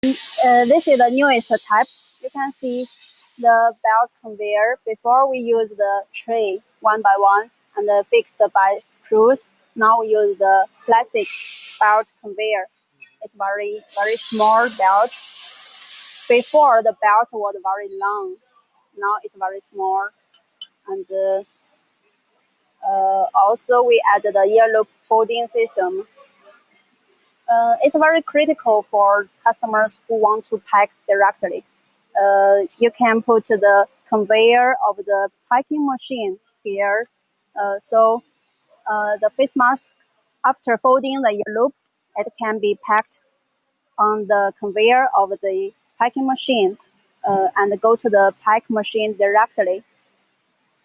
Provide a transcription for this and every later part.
This is the newest type. You can see the belt conveyor. Before we use the tray one by one and fixed by screws. Now we use the plastic belt conveyor. It's very small belt. Before the belt was very long. Now it's very small. And also we added the ear loop folding system. It's very critical for customers who want to pack directly. You can put the conveyor of the packing machine here. So the face mask, after folding the ear loop, it can be packed on the conveyor of the packing machine and go to the pack machine directly.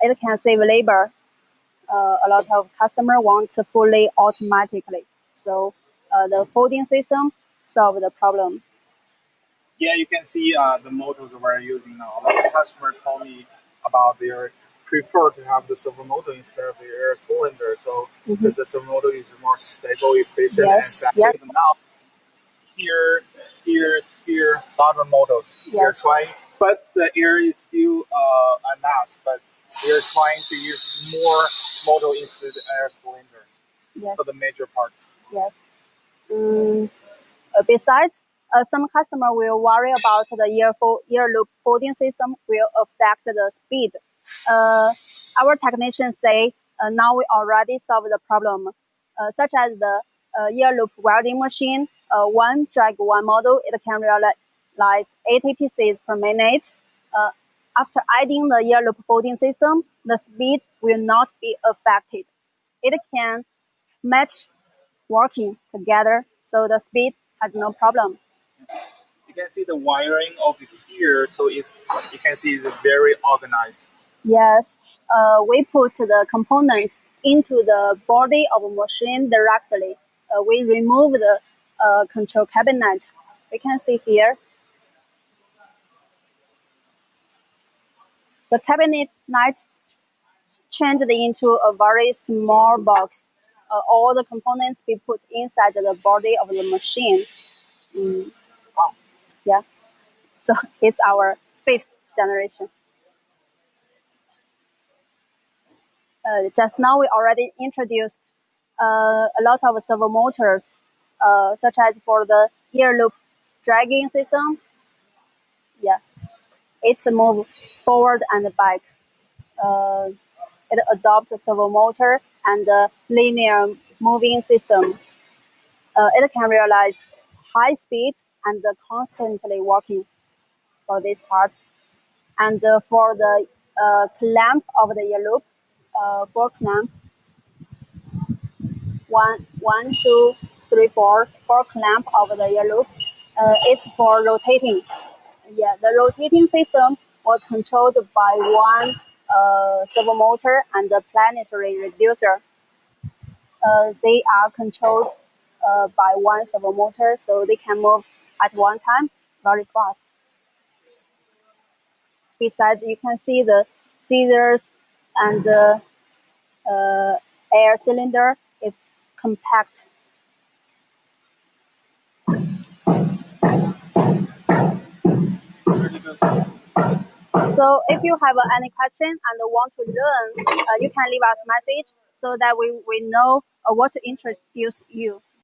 It can save labor. A lot of customers want fully automatically. So the folding system solve the problem. Yeah, you can see the motors we're using now. A lot of customers told me about their prefer to have the servo motor instead of the air cylinder. So the servo motor is more stable, efficient, Yes, and fast. yes. Now here, other models. They're trying, but the air is still enough. But they're trying to use more motor instead of air cylinder for the major parts. Yes. Besides, some customer will worry about the ear loop folding system will affect the speed. Our technicians say now we already solved the problem, such as the ear loop welding machine. One drag one model, it can realize 80 pieces per minute. After adding the ear loop folding system, the speed will not be affected. It can match working together, so the speed has no problem. You can see the wiring of it here, so you can see it's very organized. Yes, we put the components into the body of a machine directly. We remove the control cabinet. We can see here. The cabinet changed into a very small box. All the components be put inside the body of the machine. Wow. Yeah, so it's our 5th generation. Just now we already introduced a lot of servo motors, such as for the ear loop dragging system. Yeah, it's a move forward and back. It adopts a servo motor and a linear moving system. It can realize high speed and constantly working for this part. And for the clamp of the ear loop, for clamp, one, two, three, four clamp of the ear loop. It's for rotating. Yeah, the rotating system was controlled by one servo motor and the planetary reducer. They are controlled by one servo motor, so they can move at one time very fast. Besides, you can see the scissors and the air cylinder is compact. Really good. So if you have any question and want to learn, you can leave us a message so that we know what to introduce you.